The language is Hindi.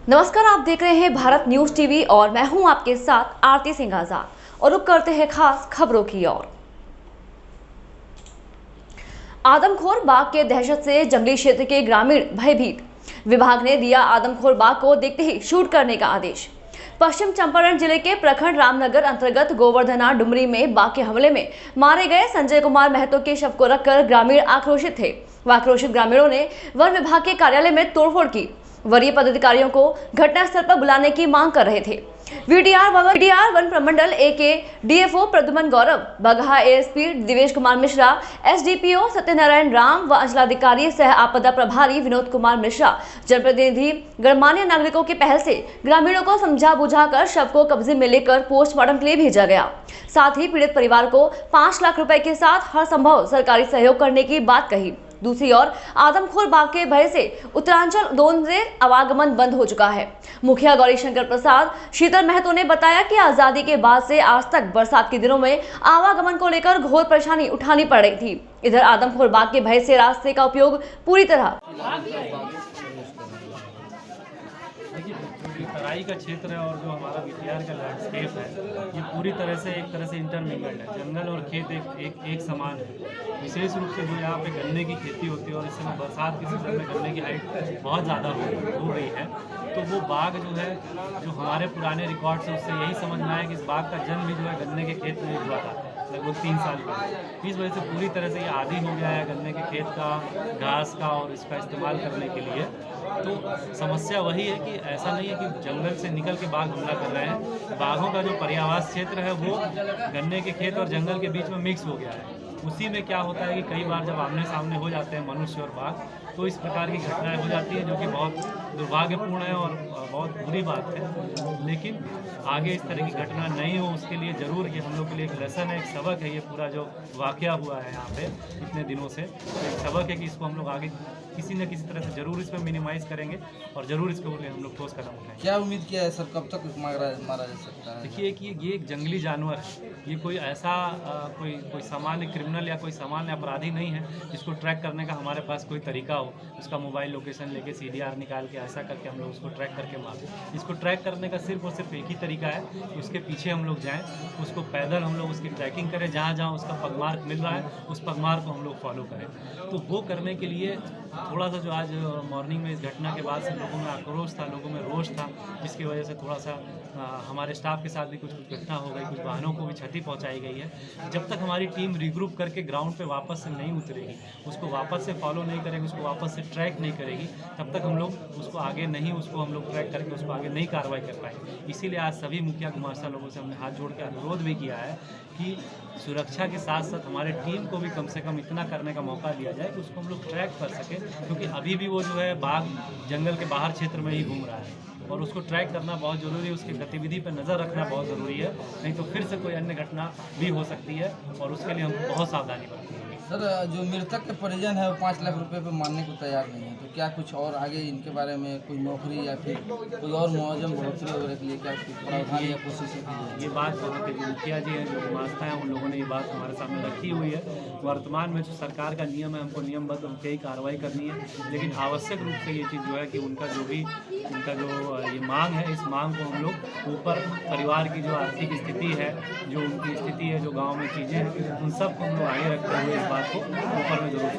नमस्कार, आप देख रहे हैं भारत न्यूज टीवी और मैं हूं आपके साथ आरती सिंह आजाद और रुक करते हैं खास खबरों की ओर। आदमखोर बाघ के दहशत से जंगली क्षेत्र के ग्रामीण भयभीत। विभाग ने दिया आदमखोर बाघ को देखते ही शूट करने का आदेश। पश्चिम चंपारण जिले के प्रखंड रामनगर अंतर्गत गोवर्धना डुमरी में बाघ के हमले में मारे गए संजय कुमार महतो के शव को रखकर ग्रामीण आक्रोशित थे। आक्रोशित ग्रामीणों ने वन विभाग के कार्यालय में तोड़फोड़ की। वरीय पदाधिकारियों को घटनास्थल पर बुलाने की मांग कर रहे थे। वीडीआर वन प्रमंडल ए के डीएफओ प्रद्युमन गौरव, बगहा एएसपी दिवेश कुमार मिश्रा, एसडीपीओ सत्यनारायण राम व अंचलाधिकारी सह आपदा प्रभारी विनोद कुमार मिश्रा, जनप्रतिनिधि गणमान्य नागरिकों की पहल से ग्रामीणों को समझा बुझाकर शव को कब्जे में लेकर पोस्टमार्टम के लिए भेजा गया। साथ ही पीड़ित परिवार को 5 लाख रुपए के साथ हर संभव सरकारी सहयोग करने की बात कही। दूसरी ओर आदमखोर बाघ के भय से उत्तरांचल जोन से आवागमन बंद हो चुका है। मुखिया गौरीशंकर प्रसाद शीतल महतो ने बताया कि आजादी के बाद से आज तक बरसात के दिनों में आवागमन को लेकर घोर परेशानी उठानी पड़ रही थी। इधर आदमखोर बाघ के भय से रास्ते का उपयोग पूरी तरह तराई का क्षेत्र है और जो हमारा वीटीआर का लैंडस्केप है ये पूरी तरह से इंटरमिंगल्ड है। जंगल और खेत एक समान है। विशेष रूप से जो यहाँ पे गन्ने की खेती होती है और इस समय बरसात के सीजन में गन्ने की हाइट बहुत ज़्यादा हो रही है, तो वो बाघ जो है जो हमारे पुराने रिकॉर्ड से उससे यही समझ में आया कि इस बाघ का जन्म भी जो है गन्ने के खेत में हुआ था लगभग 3 साल पहले। इस वजह से पूरी तरह से ये आदी हो गया है गन्ने के खेत का, घास का और इसका इस्तेमाल करने के लिए। तो समस्या वही है कि ऐसा नहीं है कि जंगल से निकल के बाघ हमला कर रहे हैं। बाघों का जो पर्यावास क्षेत्र है वो गन्ने के खेत और जंगल के बीच में मिक्स हो गया है। उसी में क्या होता है कि कई बार जब आमने सामने हो जाते हैं मनुष्य और बाघ, तो इस प्रकार की घटनाएं हो जाती हैं जो कि बहुत दुर्भाग्यपूर्ण है और बहुत बुरी बात है। लेकिन आगे इस तरह की घटना नहीं हो उसके लिए ज़रूर ये हम लोग के लिए एक लेसन है, एक सबक है। ये पूरा जो वाक़या हुआ है यहाँ पे इतने दिनों से, तो एक सबक है कि इसको हम लोग आगे किसी न किसी तरह से ज़रूर इसमें मिनिमाइज़ करेंगे और ज़रूर इसके लिए हम लोग ठोस कदम उठाएंगे। क्या उम्मीद किया है सर, कब तक मारा जा सकता है? देखिए कि ये एक जंगली जानवर है। ये कोई ऐसा कोई सामान्य क्रिमिनल या कोई सामान्य अपराधी नहीं है जिसको ट्रैक करने का हमारे पास कोई तरीका हो। उसका मोबाइल लोकेशन लेके CDR निकाल के ऐसा करके हम लोग उसको ट्रैक करके मारें। इसको ट्रैक करने का सिर्फ और सिर्फ एक ही तरीका है कि उसके पीछे हम लोग जाएँ, उसको पैदल हम लोग उसकी ट्रैकिंग करें, जहाँ जहाँ उसका पगमार्क मिल रहा है उस पगमार्क को हम लोग फॉलो करें। तो वो करने के लिए थोड़ा सा जो आज मॉर्निंग में इस घटना के बाद से लोगों में आक्रोश था, लोगों में रोष था, जिसकी वजह से थोड़ा सा हमारे स्टाफ के साथ भी कुछ घटना हो गई, कुछ वाहनों को भी क्षति पहुंचाई गई है। जब तक हमारी टीम रिग्रुप करके ग्राउंड पे वापस से नहीं उतरेगी, उसको वापस से फॉलो नहीं करेगी, उसको वापस से ट्रैक नहीं करेगी, तब तक हम लोग उसको आगे नहीं उसको हम लोग ट्रैक करके उसको आगे नहीं कार्रवाई कर पाएंगे। इसीलिए आज सभी मुखिया गुमास्ता लोगों से हमने हाथ जोड़ के अनुरोध भी किया है कि सुरक्षा के साथ साथ हमारे टीम को भी कम से कम इतना करने का मौका दिया जाए कि उसको हम लोग ट्रैक कर सकें, क्योंकि अभी भी वो जो है बाघ जंगल के बाहर क्षेत्र में ही घूम रहा है और उसको ट्रैक करना बहुत ज़रूरी है। उसकी गतिविधि पर नज़र रखना बहुत ज़रूरी है, नहीं तो फिर से कोई अन्य घटना भी हो सकती है और उसके लिए हमको बहुत सावधानी बरतनी है। सर, जो मृतक के परिजन है वो 5 लाख रुपए पे मानने को तैयार नहीं है, तो क्या कुछ और आगे इनके बारे में कोई नौकरी या फिर कोई और मुआवजा बढ़ोतरी वगैरह के लिए क्या प्रावधान या कोशिश की? ये बात वहाँ के जो मुखिया जी हैं, जो गुमास्ता हैं, उन लोगों ने ये बात हमारे सामने रखी हुई है। वर्तमान में जो सरकार का नियम है, हमको नियमबद्ध उनके ही कार्रवाई करनी है, लेकिन आवश्यक रूप से ये चीज़ जो है कि उनका जो ये मांग है, इस मांग को हम लोग ऊपर परिवार की जो आर्थिक स्थिति है, जो उनकी स्थिति है, जो गाँव में चीज़ें हैं, उन सब को हम लोग आगे रखते हुए इस बात को ऊपर में जरूर